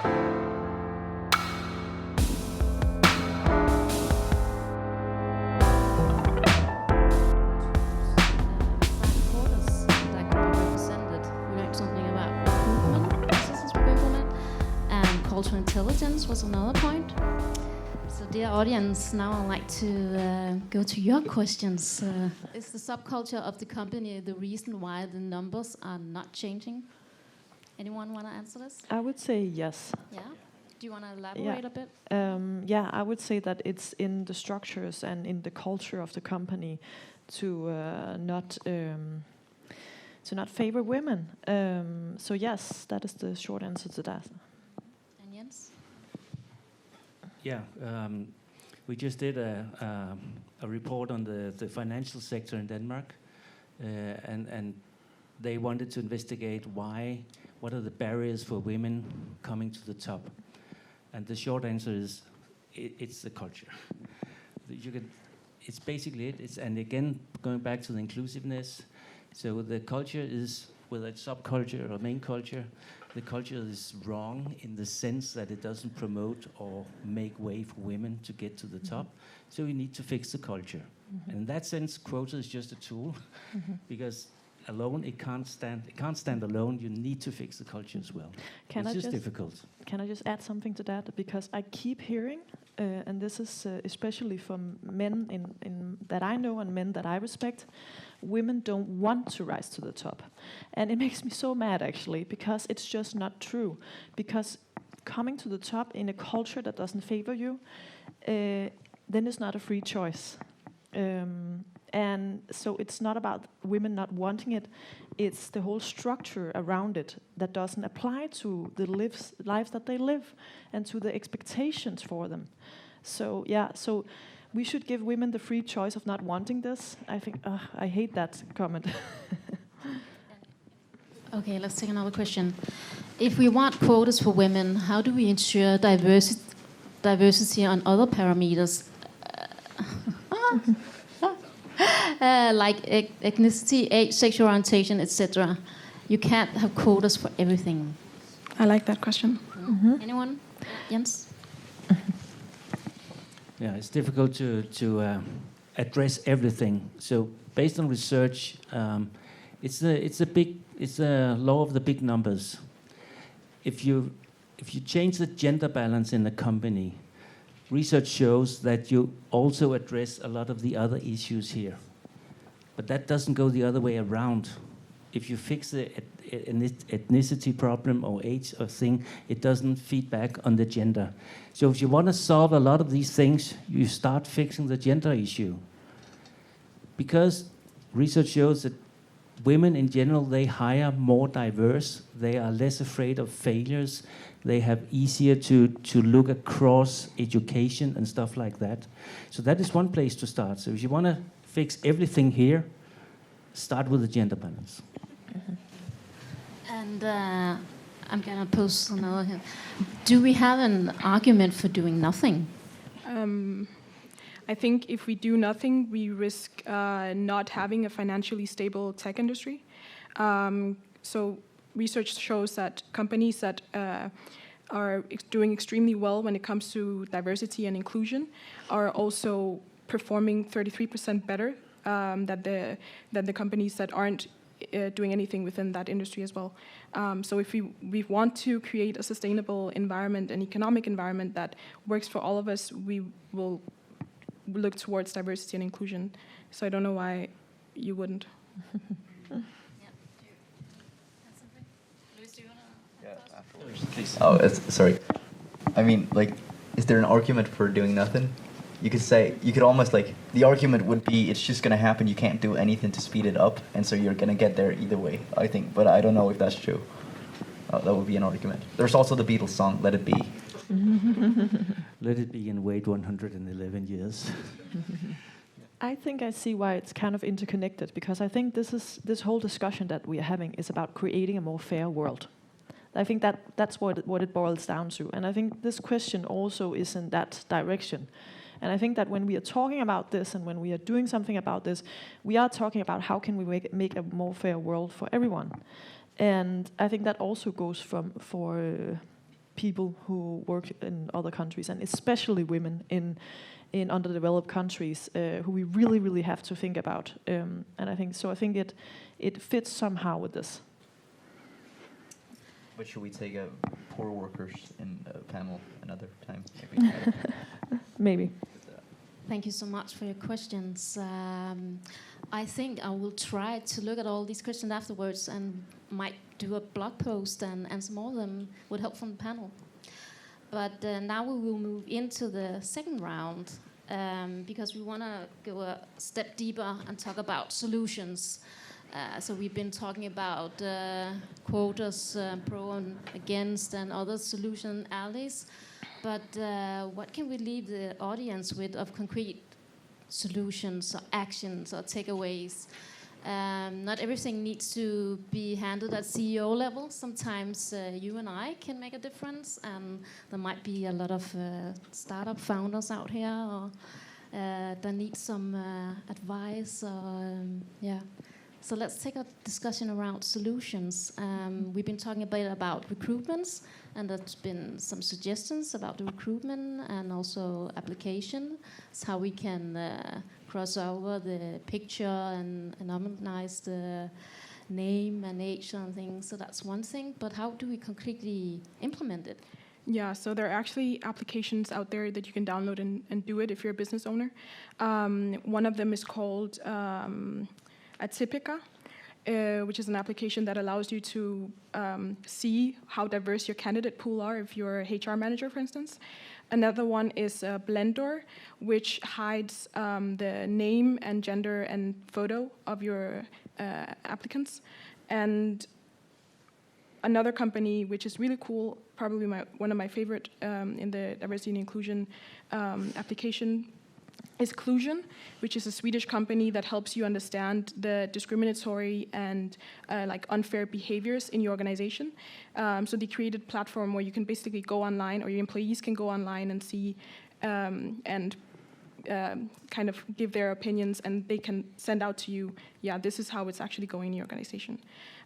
Quotas that can be represented. We learned something about recruitment processes we can implement, and cultural intelligence was another point. So, dear audience, now I'd like to go to your questions. Is the subculture of the company the reason why the numbers are not changing? Anyone want to answer this? I would say yes. Yeah? Do you want to elaborate a bit? Yeah, I would say that it's in the structures and in the culture of the company to not favor women. So yes, that is the short answer to that. And Jens? Yeah, we just did a report on the financial sector in Denmark, and they wanted to investigate what are the barriers for women coming to the top. And the short answer is, it's the culture. It's basically it. And again, going back to the inclusiveness, so the culture is, whether it's subculture or main culture, the culture is wrong in the sense that it doesn't promote or make way for women to get to the top. So we need to fix the culture. And in that sense, quota is just a tool, because alone it can't stand alone. You need to fix the culture as well. It's just difficult. Can I just add something to that? Because I keep hearing, and this is especially from men in that I know and men that I respect, women don't want to rise to the top. And it makes me so mad, actually, because it's just not true. Because coming to the top in a culture that doesn't favor you, then it's not a free choice. And so it's not about women not wanting it, it's the whole structure around it that doesn't apply to the lives that they live and to the expectations for them. So yeah, so we should give women the free choice of not wanting this. I think, I hate that comment. Okay, let's take another question. If we want quotas for women, how do we ensure diversity on other parameters? Like ethnicity, age, sexual orientation, etc. You can't have quotas for everything. I like that question. Anyone? Jens? Yeah, it's difficult to address everything. So based on research, it's a law of the big numbers. If you change the gender balance in a company, research shows that you also address a lot of the other issues here. But that doesn't go the other way around. If you fix the ethnicity problem or age or thing, it doesn't feed back on the gender. So if you want to solve a lot of these things, you start fixing the gender issue. Because research shows that women in general, they hire more diverse, they are less afraid of failures, they have easier to look across education and stuff like that. So that is one place to start. So if you want to fix everything here, start with the gender balance. And I'm going to pose another here. Do we have an argument for doing nothing? I think if we do nothing, we risk not having a financially stable tech industry. So research shows that companies that are doing extremely well when it comes to diversity and inclusion are also performing 33% better than the companies that aren't doing anything within that industry as well. So if we want to create a sustainable environment, an economic environment that works for all of us, we will look towards diversity and inclusion. So I don't know why you wouldn't. Please. Oh, sorry. I mean, like, is there an argument for doing nothing? You could almost like, the argument would be it's just going to happen, you can't do anything to speed it up, and so you're going to get there either way, I think. But I don't know if that's true. That would be an argument. There's also the Beatles song, Let It Be. Let it be and wait 111 years. I think I see why it's kind of interconnected, because I think this whole discussion that we are having is about creating a more fair world. I think that's what it boils down to. And I think this question also is in that direction. And I think that when we are talking about this and when we are doing something about this, we are talking about how can we make a more fair world for everyone. And I think that also goes for people who work in other countries, and especially women in underdeveloped countries, who we really have to think about. And I think it fits somehow with this. But should we take poor workers in a panel another time? Maybe. Maybe. Thank you so much for your questions. I think I will try to look at all these questions afterwards and might do a blog post and answer more of them with help from the panel. But now we will move into the second round because we want to go a step deeper and talk about solutions. So we've been talking about quotas, pro and against, and other solution alleys. But what can we leave the audience with of concrete solutions or actions or takeaways? Not everything needs to be handled at CEO level. Sometimes you and I can make a difference, and there might be a lot of startup founders out here or, that need some advice. So let's take a discussion around solutions. We've been talking a bit about recruitments, and there's been some suggestions about the recruitment and also application. It's how we can cross over the picture and anonymize the name and age and things. So that's one thing. But how do we concretely implement it? Yeah, so there are actually applications out there that you can download and do it if you're a business owner. One of them is called Atypica, which is an application that allows you to see how diverse your candidate pool are if you're a HR manager, for instance. Another one is Blendor, which hides the name and gender and photo of your applicants. And another company, which is really cool, probably one of my favorite in the diversity and inclusion application, is Clusion, which is a Swedish company that helps you understand the discriminatory and like unfair behaviors in your organization. So they created a platform where you can basically go online, or your employees can go online and see and kind of give their opinions, and they can send out to you, yeah, this is how it's actually going in your organization.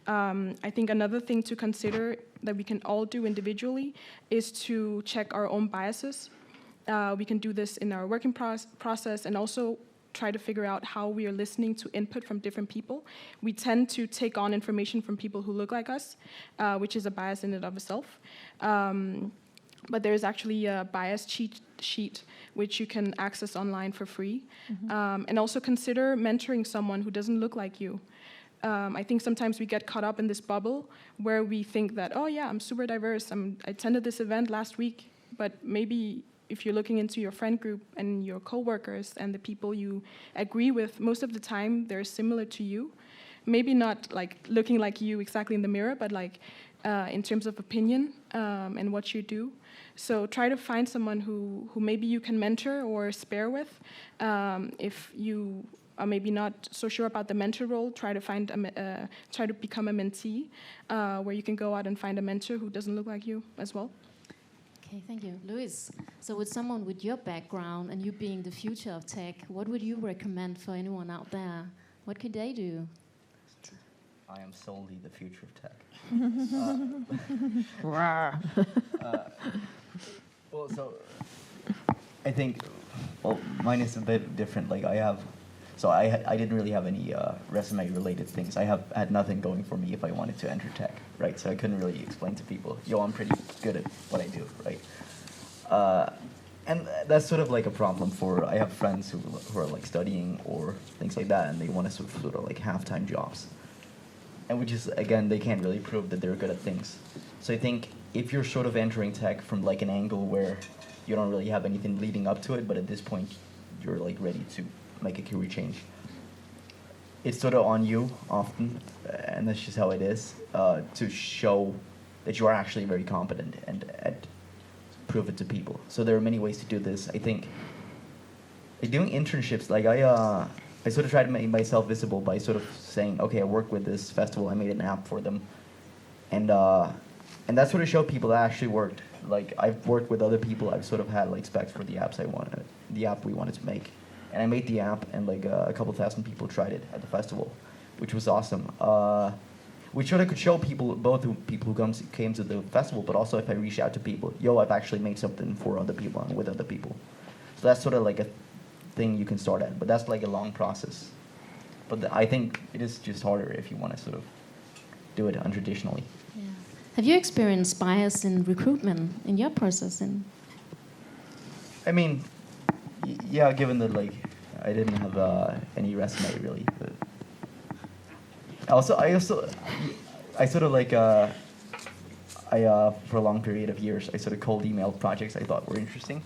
I think another thing to consider that we can all do individually is to check our own biases. We can do this in our working process, and also try to figure out how we are listening to input from different people. We tend to take on information from people who look like us, which is a bias in and of itself. But there is actually a bias cheat sheet which you can access online for free. Mm-hmm. And also consider mentoring someone who doesn't look like you. I think sometimes we get caught up in this bubble where we think that, oh yeah, I'm super diverse. I attended this event last week, but maybe if you're looking into your friend group and your coworkers and the people you agree with, most of the time they're similar to you. Maybe not like looking like you exactly in the mirror, but like in terms of opinion and what you do. So try to find someone who maybe you can mentor or spare with. If you are maybe not so sure about the mentor role, try to become a mentee, where you can go out and find a mentor who doesn't look like you as well. Okay, thank you. Luis, so with someone with your background and you being the future of tech, what would you recommend for anyone out there? What could they do? I am solely the future of tech. Well, so I think, well, mine is a bit different. Like I didn't really have any resume-related things. I have had nothing going for me if I wanted to enter tech, right? So I couldn't really explain to people, yo, I'm pretty good at what I do, right? And that's sort of like a problem for, I have friends who are like studying or things like that, and they want to sort of like half-time jobs. And which is, again, they can't really prove that they're good at things. So I think if you're sort of entering tech from like an angle where you don't really have anything leading up to it, but at this point you're like ready to make a career change, it's sort of on you often, and that's just how it is, to show that you are actually very competent and prove it to people. So there are many ways to do this. I think like doing internships, like I sort of try to make myself visible by sort of saying, okay, I work with this festival, I made an app for them, and that's sort of show people that actually worked. Like I've worked with other people, I've sort of had like specs for the app we wanted to make. And I made the app, and like a couple thousand people tried it at the festival, which was awesome. which sort of could show people, both people who came to the festival, but also if I reach out to people, yo, I've actually made something for other people and with other people. So that's sort of like a thing you can start at, but that's like a long process. But I think it is just harder if you want to sort of do it untraditionally. Yeah. Have you experienced bias in recruitment in your process? I mean, yeah, given that like I didn't have any resume really, but I sort of like for a long period of years I sort of cold emailed projects I thought were interesting,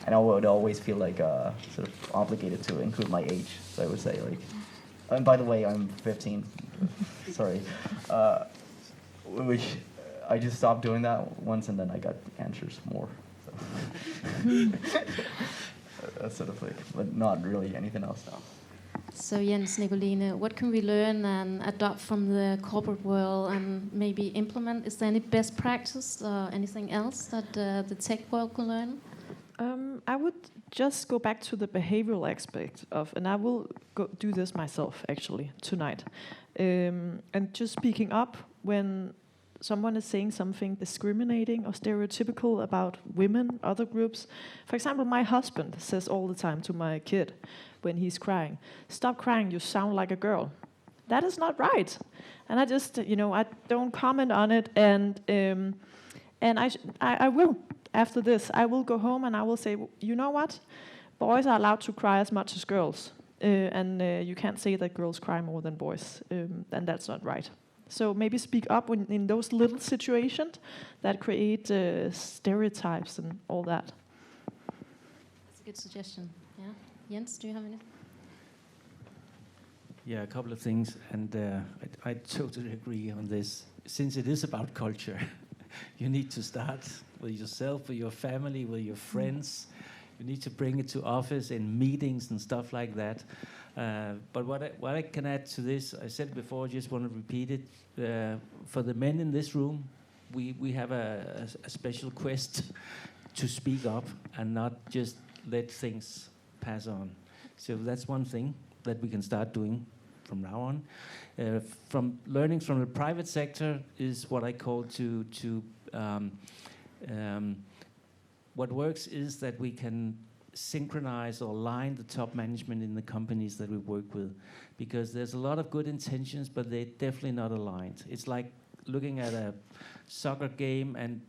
and I would always feel like sort of obligated to include my age. So I would say like, and by the way, I'm 15. Sorry, which I just stopped doing that once, and then I got answers more. So. That's sort of like, but not really anything else now. So Jens, Nicoline, what can we learn and adopt from the corporate world and maybe implement? Is there any best practice or anything else that the tech world can learn? I would just go back to the behavioral aspect of, and I will do this myself actually tonight, and just speaking up when someone is saying something discriminating or stereotypical about women, other groups. For example, my husband says all the time to my kid when he's crying, "Stop crying, you sound like a girl." That is not right. And I just, I don't comment on it, and I will. After this, I will go home and I will say, you know what? Boys are allowed to cry as much as girls. And you can't say that girls cry more than boys. And that's not right. So maybe speak up in those little situations that create stereotypes and all that. That's a good suggestion. Yeah. Jens, do you have any? Yeah, a couple of things. And I totally agree on this. Since it is about culture, you need to start with yourself, with your family, with your friends. You need to bring it to office in meetings and stuff like that. But what I can add to this, I said before, just want to repeat it. For the men in this room, we have a special quest to speak up and not just let things pass on. So that's one thing that we can start doing from now on. From learning from the private sector is what I call what works is that we can synchronize or align the top management in the companies that we work with, because there's a lot of good intentions, but they're definitely not aligned. It's like looking at a soccer game and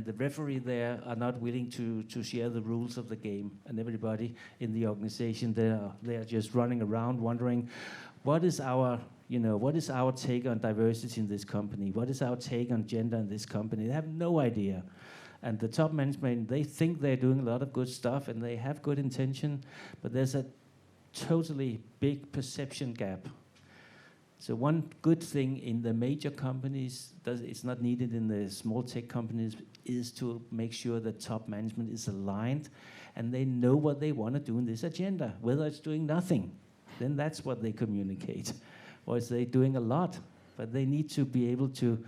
the referee there are not willing to share the rules of the game, and everybody in the organization they're just running around wondering what is our take on diversity in this company, what is our take on gender in this company. They have no idea. And the top management, they think they're doing a lot of good stuff and they have good intention, but there's a totally big perception gap. So one good thing in the major companies, it's not needed in the small tech companies, is to make sure that top management is aligned and they know what they want to do in this agenda. Whether it's doing nothing, then that's what they communicate. Or is they doing a lot, but they need to be able to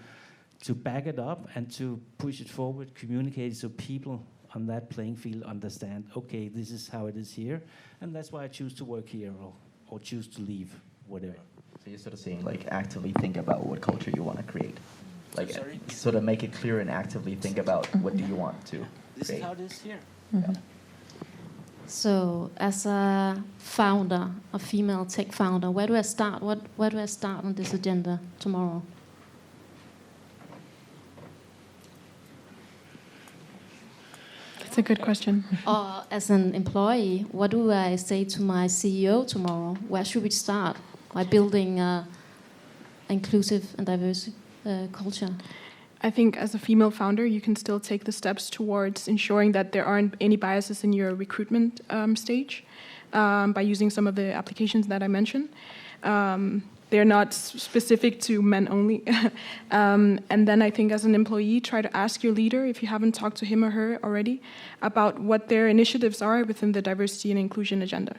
back it up and to push it forward, communicate so people on that playing field understand, okay, this is how it is here, and that's why I choose to work here or choose to leave, whatever. So you're sort of saying, like, actively think about what culture you want to create. Like, sort of make it clear and actively think about what do you want to create. This is how it is here. Mm-hmm. Yeah. So, as a founder, a female tech founder, where do I start? Where do I start on this agenda tomorrow? That's a good question. Or as an employee, what do I say to my CEO tomorrow? Where should we start by building an inclusive and diverse culture? I think as a female founder, you can still take the steps towards ensuring that there aren't any biases in your recruitment stage by using some of the applications that I mentioned. They're not specific to men only. And then I think as an employee, try to ask your leader, if you haven't talked to him or her already, about what their initiatives are within the diversity and inclusion agenda.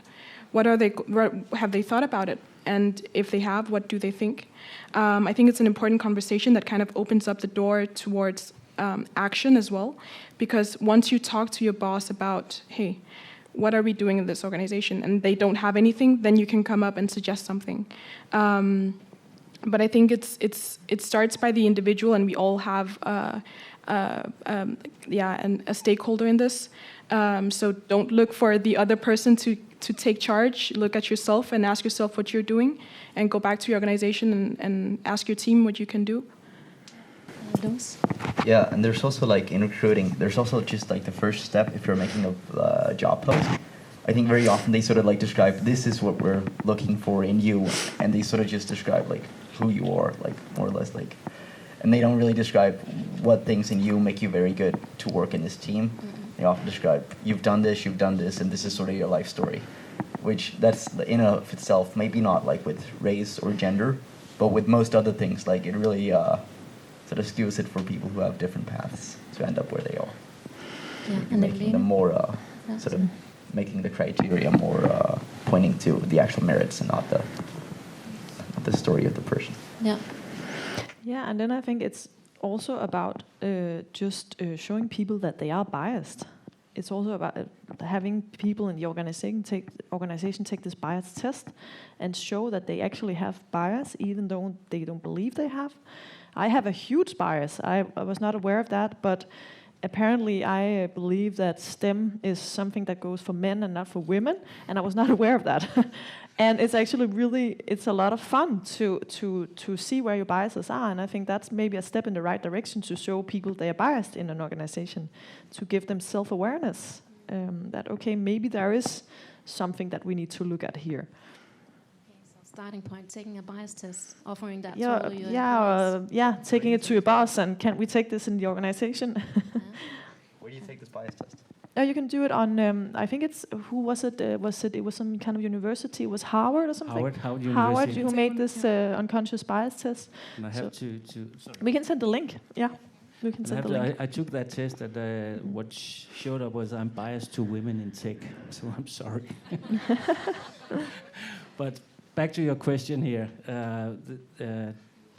What have they thought about it? And if they have, what do they think? I think it's an important conversation that kind of opens up the door towards action as well. Because once you talk to your boss about, hey, what are we doing in this organization? And they don't have anything, then you can come up and suggest something. But I think it starts by the individual, and we all have a stakeholder in this. So don't look for the other person to take charge. Look at yourself and ask yourself what you're doing, and go back to your organization and ask your team what you can do. Yeah, and there's also like in recruiting, there's also just like the first step if you're making a job post. I think very often they sort of like describe, this is what we're looking for in you, and they sort of just describe like who you are, like more or less like, and they don't really describe what things in you make you very good to work in this team. They often describe, you've done this, and this is sort of your life story, which that's in and of itself, maybe not like with race or gender, but with most other things, like it really sort of skews it for people who have different paths to end up where they are. Yeah, and making them more sort of making the criteria more pointing to the actual merits and not the story of the person. Yeah. Yeah, and then I think it's also about just showing people that they are biased. It's also about having people in the organization take this bias test and show that they actually have bias, even though they don't believe they have. I have a huge bias. I was not aware of that, but apparently I believe that STEM is something that goes for men and not for women, and I was not aware of that. And it's actually it's a lot of fun to see where your biases are, and I think that's maybe a step in the right direction to show people they are biased in an organization, to give them self-awareness, that, okay, maybe there is something that we need to look at here. Starting point, taking a bias test, offering that to all your employees. Taking it to your boss, and can we take this in the organization? Where do you take this bias test? You can do it on, I think it's, who was it? It was some kind of university. It was Harvard or something? Howard Howard, University. who made this unconscious bias test. And I have to sorry. We can send the link. Yeah, we can send the link. I took that test, and what showed up was I'm biased to women in tech, so I'm sorry. But back to your question here. The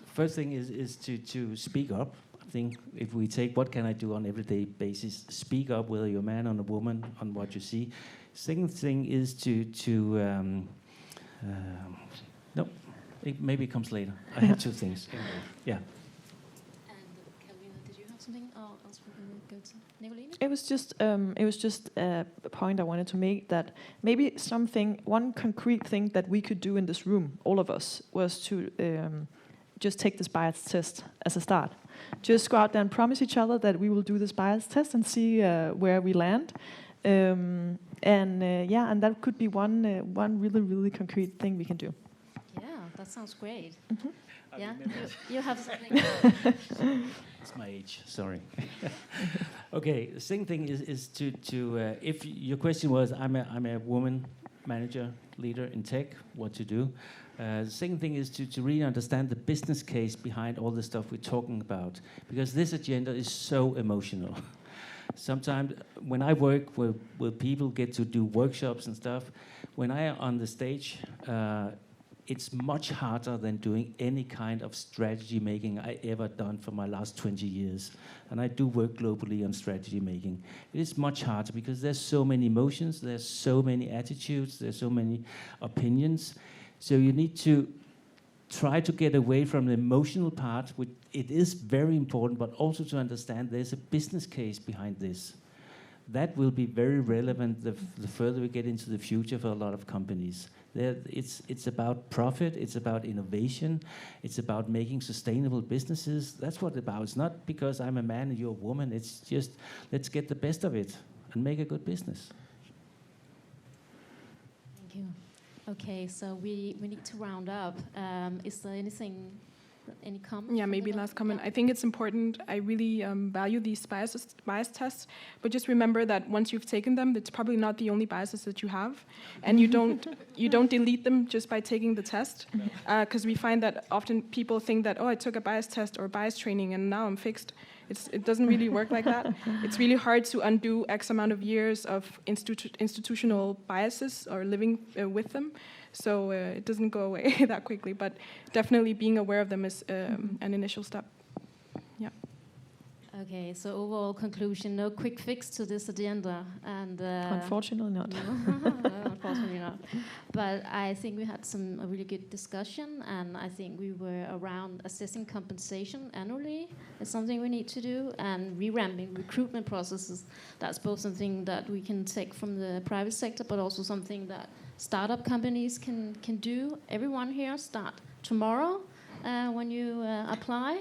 first thing is to speak up. I think if we take what can I do on everyday basis, speak up, whether you're a man or a woman, on what you see. Second thing is no, maybe it comes later. I have two things. Yeah. And Carolina, did you have something else we can go to? Nicoline? It was just a point I wanted to make, that maybe one concrete thing that we could do in this room, all of us, was to just take this bias test as a start. Just go out there and promise each other that we will do this bias test and see where we land. And that could be one really, really concrete thing we can do. Yeah, that sounds great. Mm-hmm. Yeah, you have something. It's my age, sorry. Okay, the second thing is to if your question was, I'm a woman manager, leader in tech, what to do. The second thing is to really understand the business case behind all the stuff we're talking about, because this agenda is so emotional. Sometimes when I work where people get to do workshops and stuff, when I am on the stage, it's much harder than doing any kind of strategy making I ever done for my last 20 years. And I do work globally on strategy making. It is much harder because there's so many emotions, there's so many attitudes, there's so many opinions. So you need to try to get away from the emotional part, which it is very important, but also to understand there's a business case behind this. That will be very relevant the further we get into the future for a lot of companies. It's about profit, it's about innovation, it's about making sustainable businesses. That's what it's about. It's not because I'm a man and you're a woman. It's just let's get the best of it and make a good business. Thank you. Okay, so we need to round up. Is there any comment? Yeah, maybe last comment. I think it's important. I really value these bias tests, but just remember that once you've taken them, it's probably not the only biases that you have, and you don't delete them just by taking the test, because we find that often people think that, oh, I took a bias test or bias training and now I'm fixed. It doesn't really work like that. It's really hard to undo X amount of years of institutional biases or living with them. So it doesn't go away that quickly, but definitely being aware of them is an initial step. Yeah. Okay, so overall conclusion, no quick fix to this agenda, and Unfortunately not. no, unfortunately not. But I think we had a really good discussion, and I think we were around assessing compensation annually is something we need to do, and revamping recruitment processes. That's both something that we can take from the private sector, but also something that startup companies can do. Everyone here start tomorrow when you apply.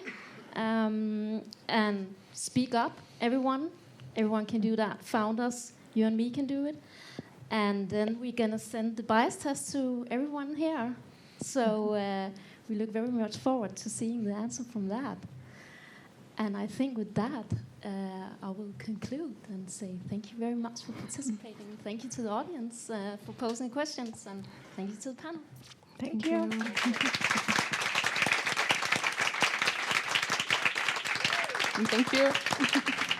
And speak up, everyone. Everyone can do that. Founders, you and me can do it. And then we're going to send the bias test to everyone here. So we look very much forward to seeing the answer from that. And I think with that, I will conclude and say thank you very much for participating. Thank you to the audience for posing questions, and thank you to the panel. Thank you. Thank you.